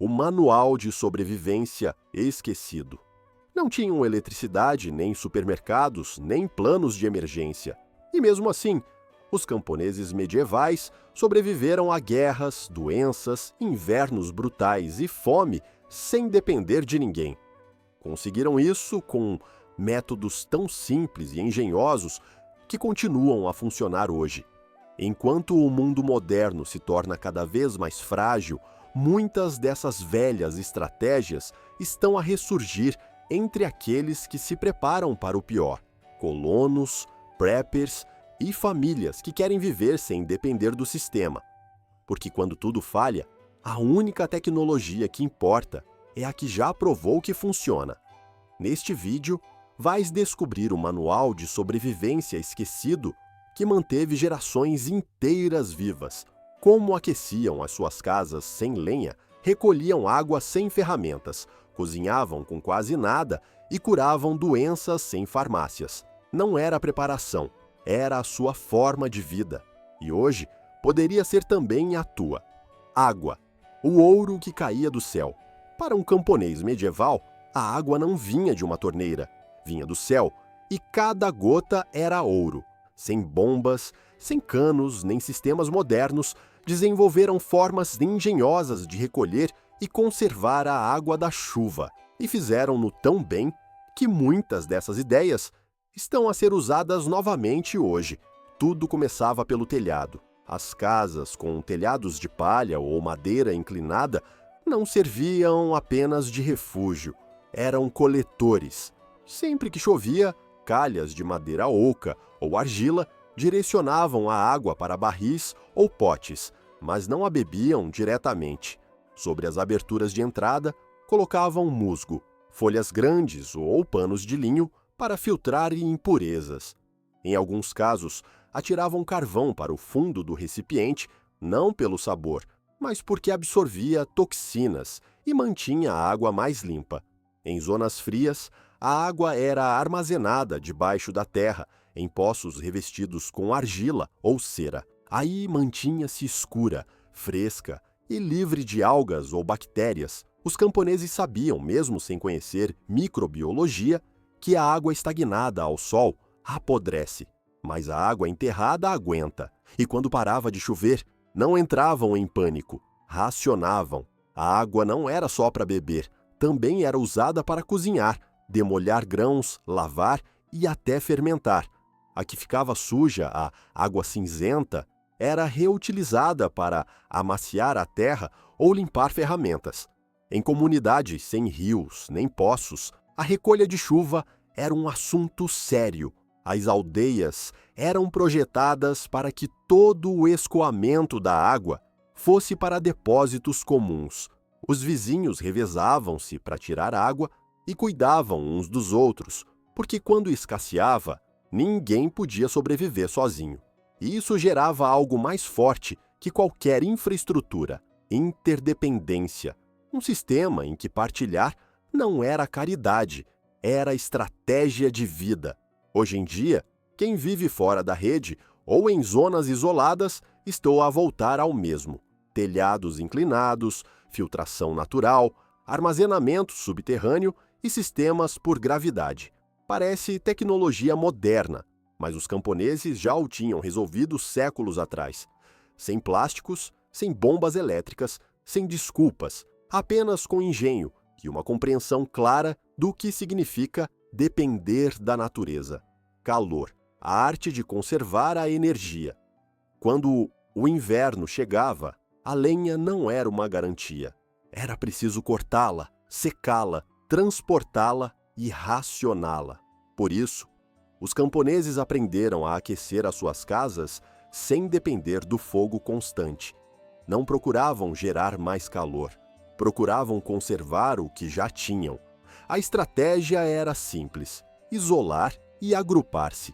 o Manual de Sobrevivência Esquecido. Não tinham eletricidade, nem supermercados, nem planos de emergência. E mesmo assim, os camponeses medievais sobreviveram a guerras, doenças, invernos brutais e fome sem depender de ninguém. Conseguiram isso com métodos tão simples e engenhosos que continuam a funcionar hoje. Enquanto o mundo moderno se torna cada vez mais frágil, muitas dessas velhas estratégias estão a ressurgir entre aqueles que se preparam para o pior: colonos, preppers e famílias que querem viver sem depender do sistema. Porque quando tudo falha, a única tecnologia que importa é a que já provou que funciona. Neste vídeo, vais descobrir o manual de sobrevivência esquecido que manteve gerações inteiras vivas, como aqueciam as suas casas sem lenha, recolhiam água sem ferramentas, cozinhavam com quase nada e curavam doenças sem farmácias. Não era preparação, era a sua forma de vida. E hoje poderia ser também a tua. Água, o ouro que caía do céu. Para um camponês medieval, a água não vinha de uma torneira, vinha do céu, e cada gota era ouro. Sem bombas, sem canos, nem sistemas modernos, desenvolveram formas engenhosas de recolher e conservar a água da chuva, e fizeram-no tão bem que muitas dessas ideias estão a ser usadas novamente hoje. Tudo começava pelo telhado. As casas com telhados de palha ou madeira inclinada não serviam apenas de refúgio, eram coletores. Sempre que chovia, calhas de madeira oca ou argila direcionavam a água para barris ou potes, mas não a bebiam diretamente. Sobre as aberturas de entrada, colocavam musgo, folhas grandes ou panos de linho para filtrar impurezas. Em alguns casos, atiravam carvão para o fundo do recipiente, não pelo sabor, mas porque absorvia toxinas e mantinha a água mais limpa. Em zonas frias, a água era armazenada debaixo da terra, em poços revestidos com argila ou cera. Aí mantinha-se escura, fresca e livre de algas ou bactérias. Os camponeses sabiam, mesmo sem conhecer microbiologia, que a água estagnada ao sol apodrece, mas a água enterrada aguenta. E quando parava de chover, não entravam em pânico, racionavam. A água não era só para beber, também era usada para cozinhar, demolhar grãos, lavar e até fermentar. A que ficava suja, a água cinzenta, era reutilizada para amaciar a terra ou limpar ferramentas. Em comunidades sem rios nem poços, a recolha de chuva era um assunto sério. As aldeias eram projetadas para que todo o escoamento da água fosse para depósitos comuns. Os vizinhos revezavam-se para tirar água e cuidavam uns dos outros, porque quando escasseava, ninguém podia sobreviver sozinho. E isso gerava algo mais forte que qualquer infraestrutura: interdependência. Um sistema em que partilhar não era caridade, era estratégia de vida. Hoje em dia, quem vive fora da rede ou em zonas isoladas estou a voltar ao mesmo: telhados inclinados, filtração natural, armazenamento subterrâneo e sistemas por gravidade. Parece tecnologia moderna, mas os camponeses já o tinham resolvido séculos atrás. Sem plásticos, sem bombas elétricas, sem desculpas, apenas com engenho e uma compreensão clara do que significa depender da natureza. Calor, a arte de conservar a energia. Quando o inverno chegava, a lenha não era uma garantia. Era preciso cortá-la, secá-la, transportá-la e racioná-la. Por isso, os camponeses aprenderam a aquecer as suas casas sem depender do fogo constante. Não procuravam gerar mais calor, procuravam conservar o que já tinham. A estratégia era simples: isolar e agrupar-se.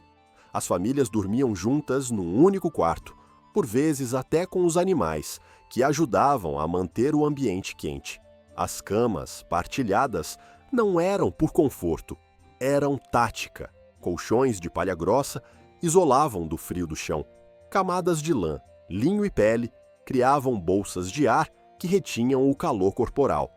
As famílias dormiam juntas num único quarto, por vezes até com os animais, que ajudavam a manter o ambiente quente. As camas partilhadas não eram por conforto, eram tática. Colchões de palha grossa isolavam do frio do chão. Camadas de lã, linho e pele criavam bolsas de ar que retinham o calor corporal.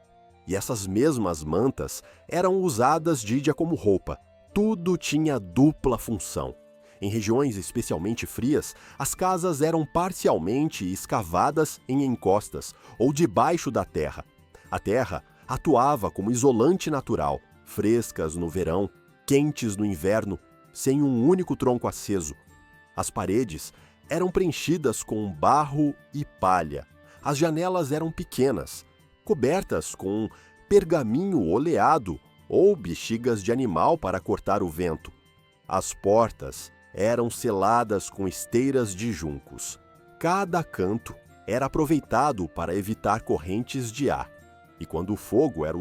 E essas mesmas mantas eram usadas dia como roupa. Tudo tinha dupla função. Em regiões especialmente frias, as casas eram parcialmente escavadas em encostas ou debaixo da terra. A terra atuava como isolante natural, frescas no verão, quentes no inverno, sem um único tronco aceso. As paredes eram preenchidas com barro e palha. As janelas eram pequenas, cobertas com pergaminho oleado ou bexigas de animal para cortar o vento. As portas eram seladas com esteiras de juncos. Cada canto era aproveitado para evitar correntes de ar. E quando o fogo era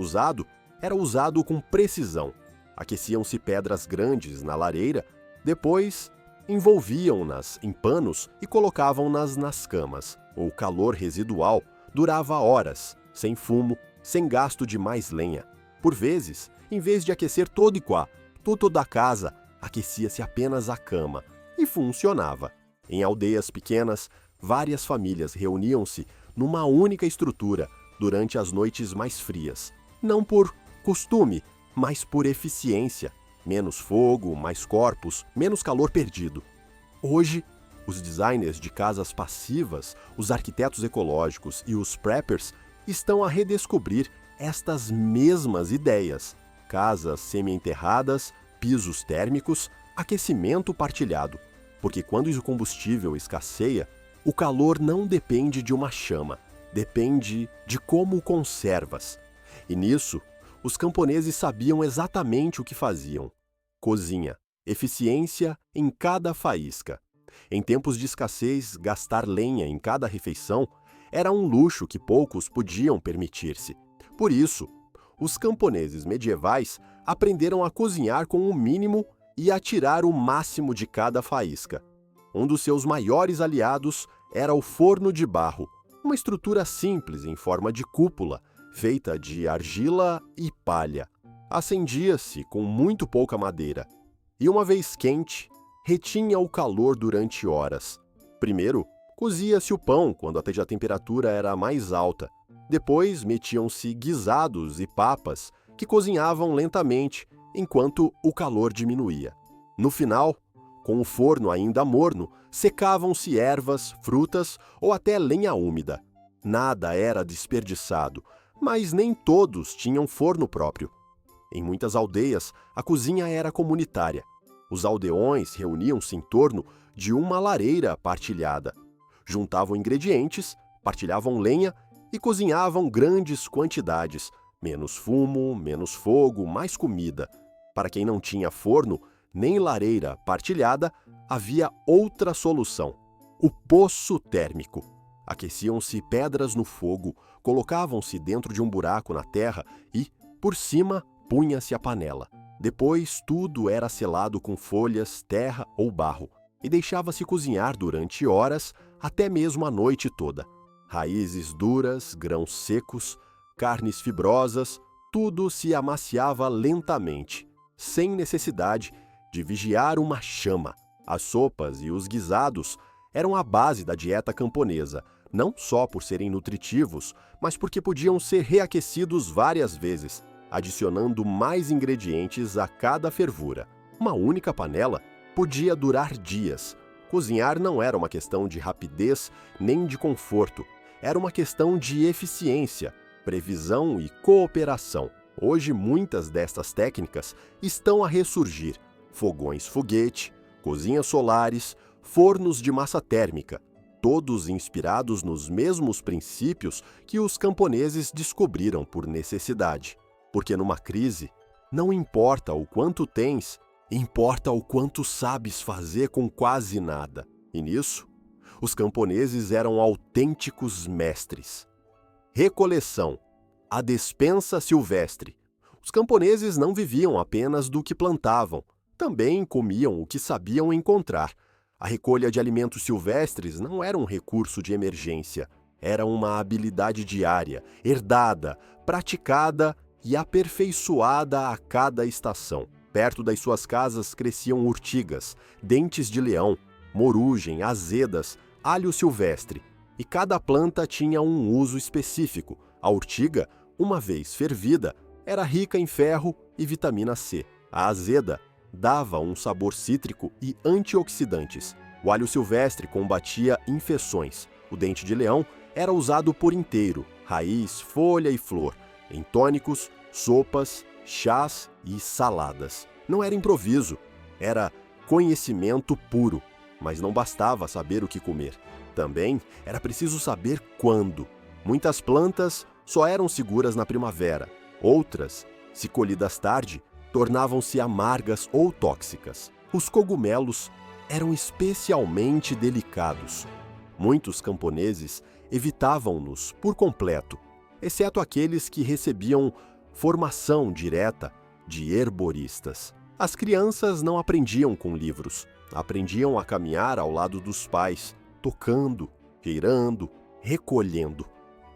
usado com precisão. Aqueciam-se pedras grandes na lareira, depois envolviam-nas em panos e colocavam-nas nas camas. O calor residual durava horas, sem fumo, sem gasto de mais lenha. Por vezes, em vez de aquecer toda a casa, aquecia-se apenas a cama e funcionava. Em aldeias pequenas, várias famílias reuniam-se numa única estrutura durante as noites mais frias. Não por costume, mas por eficiência. Menos fogo, mais corpos, menos calor perdido. Hoje, os designers de casas passivas, os arquitetos ecológicos e os preppers estão a redescobrir estas mesmas ideias. Casas semi-enterradas, pisos térmicos, aquecimento partilhado. Porque quando o combustível escasseia, o calor não depende de uma chama, depende de como o conservas. E nisso, os camponeses sabiam exatamente o que faziam. Cozinha, eficiência em cada faísca. Em tempos de escassez, gastar lenha em cada refeição era um luxo que poucos podiam permitir-se. Por isso, os camponeses medievais aprenderam a cozinhar com o mínimo e a tirar o máximo de cada faísca. Um dos seus maiores aliados era o forno de barro, uma estrutura simples em forma de cúpula, feita de argila e palha. Acendia-se com muito pouca madeira, e uma vez quente, retinha o calor durante horas. Primeiro, cozia-se o pão quando a temperatura era mais alta. Depois, metiam-se guisados e papas, que cozinhavam lentamente, enquanto o calor diminuía. No final, com o forno ainda morno, secavam-se ervas, frutas ou até lenha úmida. Nada era desperdiçado, mas nem todos tinham forno próprio. Em muitas aldeias, a cozinha era comunitária. Os aldeões reuniam-se em torno de uma lareira partilhada. Juntavam ingredientes, partilhavam lenha e cozinhavam grandes quantidades. Menos fumo, menos fogo, mais comida. Para quem não tinha forno, nem lareira partilhada, havia outra solução: o poço térmico. Aqueciam-se pedras no fogo, colocavam-se dentro de um buraco na terra e, por cima, punha-se a panela. Depois, tudo era selado com folhas, terra ou barro e deixava-se cozinhar durante horas, até mesmo a noite toda. Raízes duras, grãos secos, carnes fibrosas, tudo se amaciava lentamente, sem necessidade de vigiar uma chama. As sopas e os guisados eram a base da dieta camponesa, não só por serem nutritivos, mas porque podiam ser reaquecidos várias vezes, adicionando mais ingredientes a cada fervura. Uma única panela podia durar dias. Cozinhar não era uma questão de rapidez nem de conforto, era uma questão de eficiência, previsão e cooperação. Hoje, muitas destas técnicas estão a ressurgir: fogões foguete, cozinhas solares, fornos de massa térmica, todos inspirados nos mesmos princípios que os camponeses descobriram por necessidade. Porque numa crise, não importa o quanto tens, importa o quanto sabes fazer com quase nada. E nisso, os camponeses eram autênticos mestres. Recoleção. A despensa silvestre. Os camponeses não viviam apenas do que plantavam, também comiam o que sabiam encontrar. A recolha de alimentos silvestres não era um recurso de emergência, era uma habilidade diária, herdada, praticada e aperfeiçoada a cada estação. Perto das suas casas cresciam urtigas, dentes de leão, morugem, azedas, alho silvestre. e cada planta tinha um uso específico. A urtiga, uma vez fervida, era rica em ferro e vitamina C. A azeda dava um sabor cítrico e antioxidantes. O alho silvestre combatia infecções. O dente de leão era usado por inteiro, raiz, folha e flor, em tônicos, sopas, chás e saladas. Não era improviso, era conhecimento puro, mas não bastava saber o que comer. Também era preciso saber quando. Muitas plantas só eram seguras na primavera. Outras, se colhidas tarde, tornavam-se amargas ou tóxicas. Os cogumelos eram especialmente delicados. Muitos camponeses evitavam-nos por completo, exceto aqueles que recebiam formação direta de herboristas. As crianças não aprendiam com livros, aprendiam a caminhar ao lado dos pais, tocando, cheirando, recolhendo.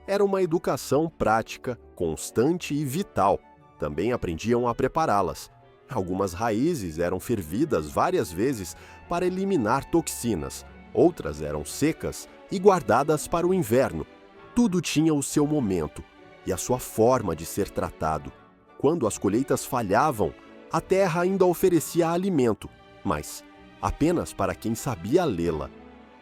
Era uma educação prática, constante e vital. Também aprendiam a prepará-las. Algumas raízes eram fervidas várias vezes para eliminar toxinas, outras eram secas e guardadas para o inverno. Tudo tinha o seu momento e a sua forma de ser tratado. Quando as colheitas falhavam, a terra ainda oferecia alimento, mas apenas para quem sabia lê-la.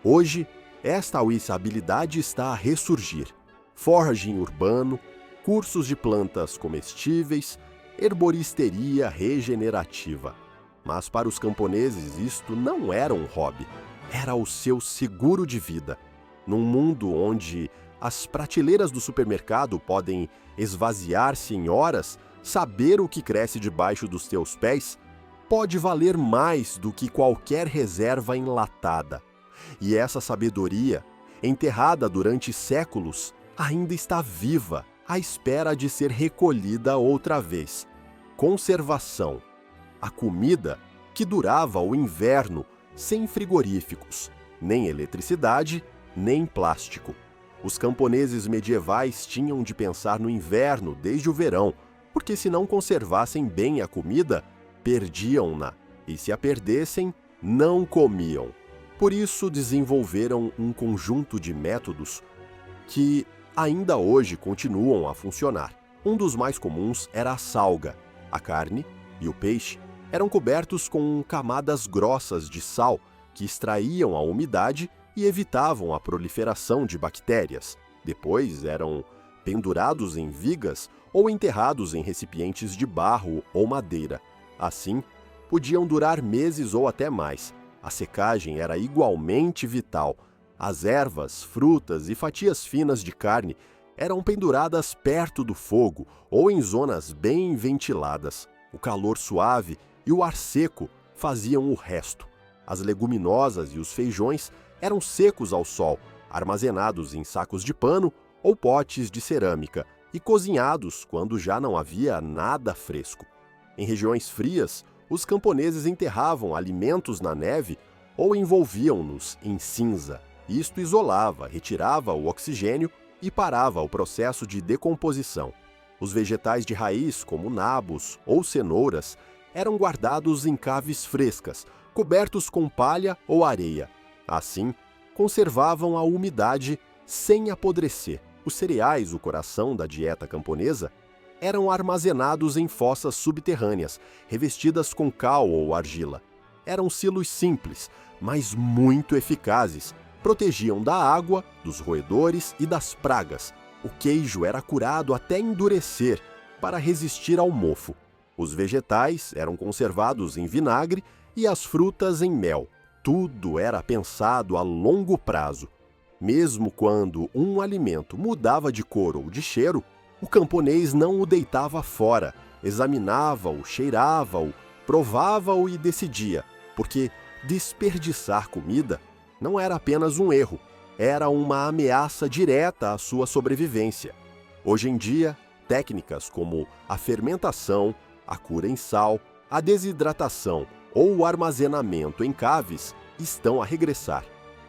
Hoje, esta habilidade está a ressurgir. Foraging urbano, cursos de plantas comestíveis, herboristeria regenerativa. Mas para os camponeses isto não era um hobby, era o seu seguro de vida. Num mundo onde as prateleiras do supermercado podem esvaziar-se em horas, saber o que cresce debaixo dos teus pés pode valer mais do que qualquer reserva enlatada. E essa sabedoria, enterrada durante séculos, ainda está viva, à espera de ser recolhida outra vez. Conservação. A comida que durava o inverno sem frigoríficos, nem eletricidade, nem plástico. Os camponeses medievais tinham de pensar no inverno desde o verão, porque se não conservassem bem a comida, perdiam-na, e se a perdessem, não comiam. Por isso desenvolveram um conjunto de métodos que ainda hoje continuam a funcionar. Um dos mais comuns era a salga. A carne e o peixe eram cobertos com camadas grossas de sal que extraíam a umidade e evitavam a proliferação de bactérias. Depois eram pendurados em vigas ou enterrados em recipientes de barro ou madeira. Assim, podiam durar meses ou até mais. A secagem era igualmente vital. As ervas, frutas e fatias finas de carne eram penduradas perto do fogo ou em zonas bem ventiladas. O calor suave e o ar seco faziam o resto. As leguminosas e os feijões eram secos ao sol, armazenados em sacos de pano ou potes de cerâmica e cozinhados quando já não havia nada fresco. Em regiões frias, os camponeses enterravam alimentos na neve ou envolviam-nos em cinza. Isto isolava, retirava o oxigênio e parava o processo de decomposição. Os vegetais de raiz, como nabos ou cenouras, eram guardados em caves frescas, cobertos com palha ou areia. Assim, conservavam a umidade sem apodrecer. Os cereais, o coração da dieta camponesa, eram armazenados em fossas subterrâneas, revestidas com cal ou argila. Eram silos simples, mas muito eficazes. Protegiam da água, dos roedores e das pragas. O queijo era curado até endurecer para resistir ao mofo. Os vegetais eram conservados em vinagre e as frutas em mel. Tudo era pensado a longo prazo. Mesmo quando um alimento mudava de cor ou de cheiro, o camponês não o deitava fora, examinava-o, cheirava-o, provava-o e decidia, porque desperdiçar comida não era apenas um erro, era uma ameaça direta à sua sobrevivência. Hoje em dia, técnicas como a fermentação, a cura em sal, a desidratação ou o armazenamento em caves estão a regressar.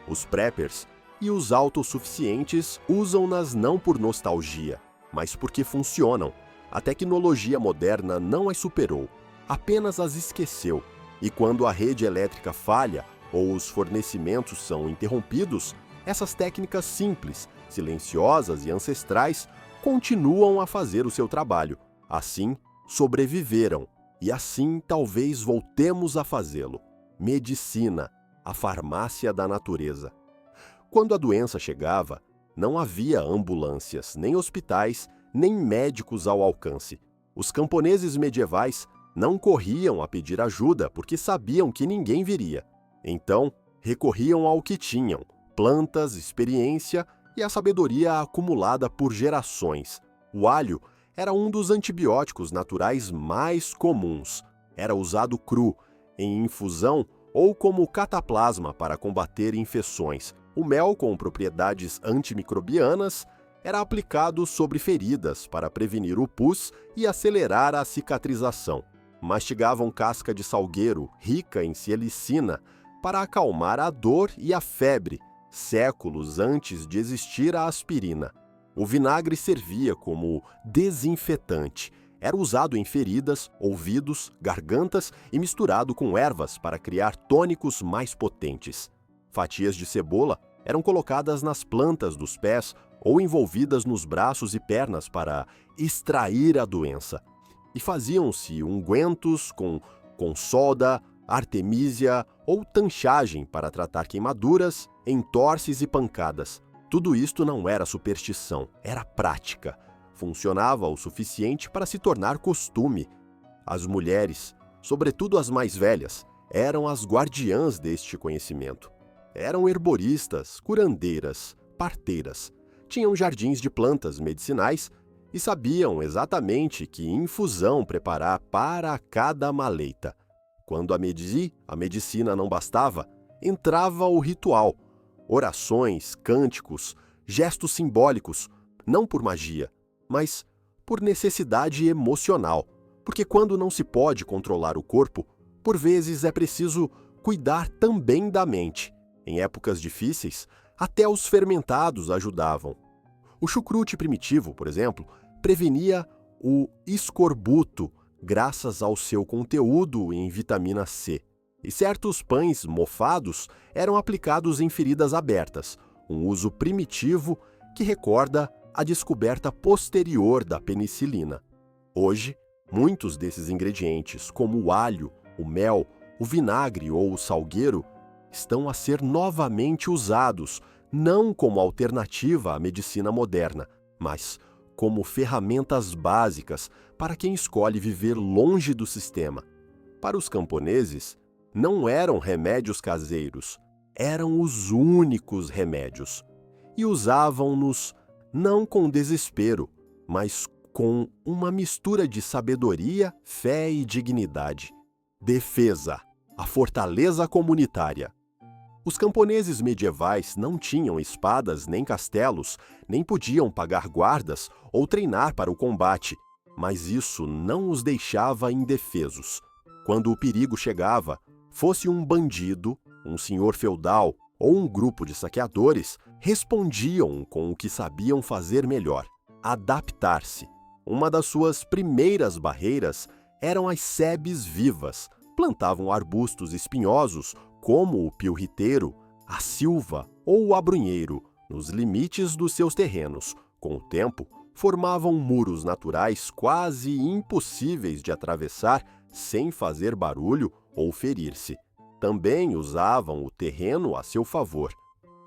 Os preppers e os autossuficientes usam-nas não por nostalgia, mas porque funcionam. A tecnologia moderna não as superou, apenas as esqueceu. E quando a rede elétrica falha ou os fornecimentos são interrompidos, Essas técnicas simples, silenciosas e ancestrais continuam a fazer o seu trabalho. Assim, sobreviveram. E assim talvez voltemos a fazê-lo. Medicina, a farmácia da natureza. Quando a doença chegava, não havia ambulâncias, nem hospitais, nem médicos ao alcance. Os camponeses medievais não corriam a pedir ajuda porque sabiam que ninguém viria. Então, recorriam ao que tinham: plantas, experiência e a sabedoria acumulada por gerações. O alho era um dos antibióticos naturais mais comuns. Era usado cru, em infusão ou como cataplasma para combater infecções. O mel, com propriedades antimicrobianas, era aplicado sobre feridas para prevenir o pus e acelerar a cicatrização. Mastigavam casca de salgueiro, rica em sielicina, para acalmar a dor e a febre, séculos antes de existir a aspirina. O vinagre servia como desinfetante. Era usado em feridas, ouvidos, gargantas e misturado com ervas para criar tônicos mais potentes. Fatias de cebola eram colocadas nas plantas dos pés ou envolvidas nos braços e pernas para extrair a doença. E faziam-se ungüentos com soda, artemísia ou tanchagem para tratar queimaduras, entorses e pancadas. Tudo isto não era superstição, era prática. Funcionava o suficiente para se tornar costume. As mulheres, sobretudo as mais velhas, eram as guardiãs deste conhecimento. Eram herboristas, curandeiras, parteiras. Tinham jardins de plantas medicinais e sabiam exatamente que infusão preparar para cada maleita. Quando a medicina não bastava, entrava o ritual. Orações, cânticos, gestos simbólicos, não por magia, mas por necessidade emocional. Porque quando não se pode controlar o corpo, por vezes é preciso cuidar também da mente. Em épocas difíceis, até os fermentados ajudavam. O chucrute primitivo, por exemplo, prevenia o escorbuto graças ao seu conteúdo em vitamina C. E certos pães mofados eram aplicados em feridas abertas, um uso primitivo que recorda a descoberta posterior da penicilina. Hoje, muitos desses ingredientes, como o alho, o mel, o vinagre ou o salgueiro, estão a ser novamente usados, não como alternativa à medicina moderna, mas como ferramentas básicas para quem escolhe viver longe do sistema. Para os camponeses, não eram remédios caseiros, eram os únicos remédios. E usavam-nos não com desespero, mas com uma mistura de sabedoria, fé e dignidade. Defesa, a fortaleza comunitária. Os camponeses medievais não tinham espadas nem castelos, nem podiam pagar guardas ou treinar para o combate, mas isso não os deixava indefesos. Quando o perigo chegava, fosse um bandido, um senhor feudal ou um grupo de saqueadores, respondiam com o que sabiam fazer melhor: adaptar-se. Uma das suas primeiras barreiras eram as sebes vivas. Plantavam arbustos espinhosos, como o piu-riteiro, a silva ou o abrunheiro, nos limites dos seus terrenos. Com o tempo, formavam muros naturais quase impossíveis de atravessar sem fazer barulho ou ferir-se. Também usavam o terreno a seu favor.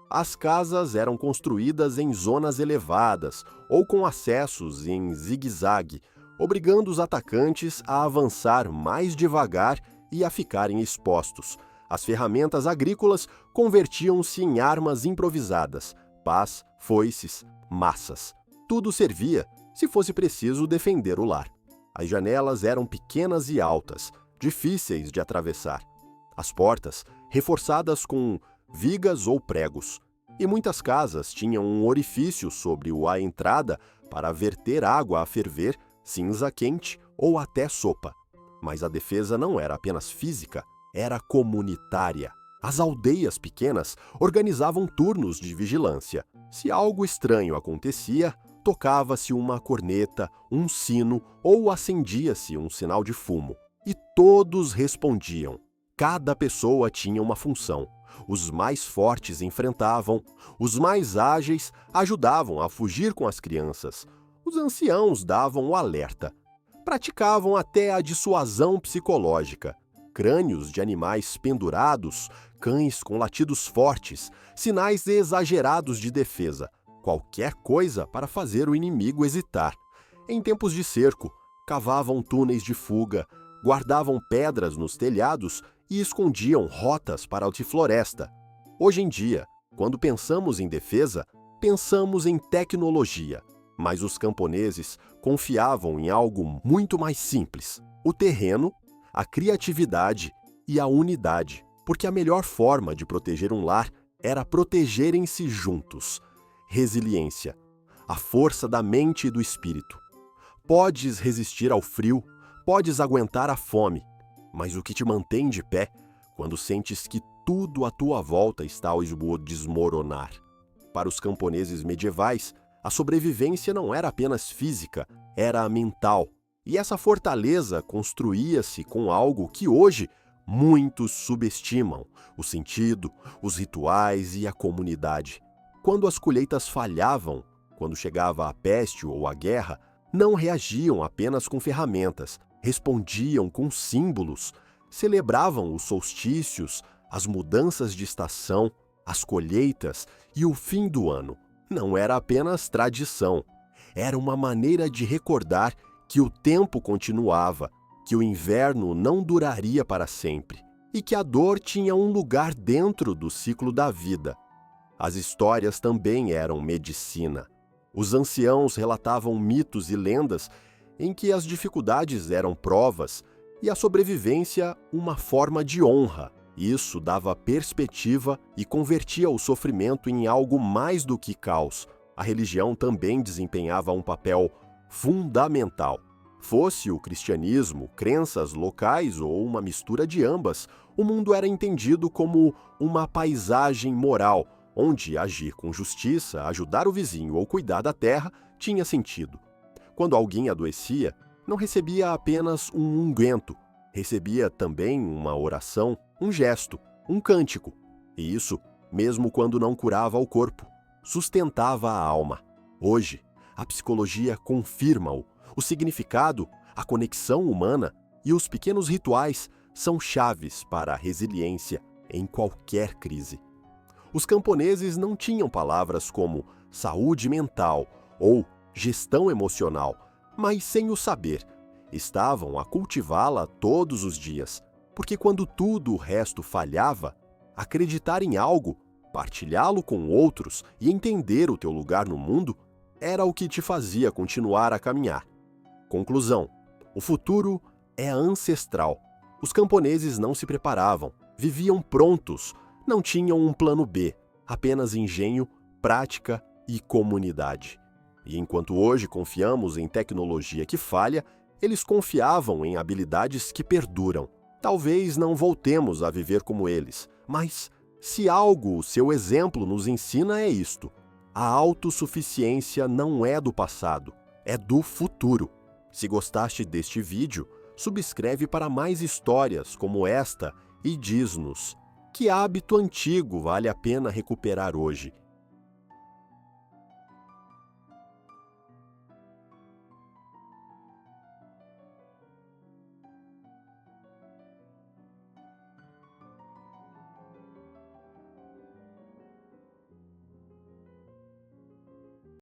As casas eram construídas em zonas elevadas ou com acessos em zigue-zague, obrigando os atacantes a avançar mais devagar e a ficarem expostos. As ferramentas agrícolas convertiam-se em armas improvisadas: pás, foices, maças. Tudo servia, se fosse preciso defender o lar. As janelas eram pequenas e altas, difíceis de atravessar. As portas, reforçadas com vigas ou pregos. E muitas casas tinham um orifício sobre a entrada para verter água a ferver, cinza quente ou até sopa. Mas a defesa não era apenas física, era comunitária. As aldeias pequenas organizavam turnos de vigilância. Se algo estranho acontecia, tocava-se uma corneta, um sino ou acendia-se um sinal de fumo. E todos respondiam. Cada pessoa tinha uma função. Os mais fortes enfrentavam, os mais ágeis ajudavam a fugir com as crianças, os anciãos davam o alerta. Praticavam até a dissuasão psicológica. Crânios de animais pendurados, cães com latidos fortes, sinais exagerados de defesa, qualquer coisa para fazer o inimigo hesitar. Em tempos de cerco, cavavam túneis de fuga, guardavam pedras nos telhados e escondiam rotas para a antifloresta. Hoje em dia, quando pensamos em defesa, pensamos em tecnologia, mas os camponeses confiavam em algo muito mais simples: o terreno, a criatividade e a unidade, porque a melhor forma de proteger um lar era protegerem-se juntos. Resiliência, a força da mente e do espírito. Podes resistir ao frio, podes aguentar a fome, mas o que te mantém de pé quando sentes que tudo à tua volta está ao desmoronar? Para os camponeses medievais, a sobrevivência não era apenas física, era mental. E essa fortaleza construía-se com algo que hoje muitos subestimam: o sentido, os rituais e a comunidade. Quando as colheitas falhavam, quando chegava a peste ou a guerra, não reagiam apenas com ferramentas, respondiam com símbolos, celebravam os solstícios, as mudanças de estação, as colheitas e o fim do ano. Não era apenas tradição, era uma maneira de recordar que o tempo continuava, que o inverno não duraria para sempre e que a dor tinha um lugar dentro do ciclo da vida. As histórias também eram medicina. Os anciãos relatavam mitos e lendas em que as dificuldades eram provas e a sobrevivência uma forma de honra. Isso dava perspectiva e convertia o sofrimento em algo mais do que caos. A religião também desempenhava um papel fundamental. Fosse o cristianismo, crenças locais ou uma mistura de ambas, o mundo era entendido como uma paisagem moral, onde agir com justiça, ajudar o vizinho ou cuidar da terra tinha sentido. Quando alguém adoecia, não recebia apenas um unguento, recebia também uma oração, um gesto, um cântico. E isso, mesmo quando não curava o corpo, sustentava a alma. Hoje, a psicologia confirma-o. O significado, a conexão humana e os pequenos rituais são chaves para a resiliência em qualquer crise. Os camponeses não tinham palavras como saúde mental ou gestão emocional, mas sem o saber, estavam a cultivá-la todos os dias, porque quando tudo o resto falhava, acreditar em algo, partilhá-lo com outros e entender o teu lugar no mundo era o que te fazia continuar a caminhar. Conclusão: o futuro é ancestral. Os camponeses não se preparavam, viviam prontos, não tinham um plano B, apenas engenho, prática e comunidade. E enquanto hoje confiamos em tecnologia que falha, eles confiavam em habilidades que perduram. Talvez não voltemos a viver como eles, mas se algo o seu exemplo nos ensina é isto: a autossuficiência não é do passado, é do futuro. Se gostaste deste vídeo, subscreve para mais histórias como esta e diz-nos: que hábito antigo vale a pena recuperar hoje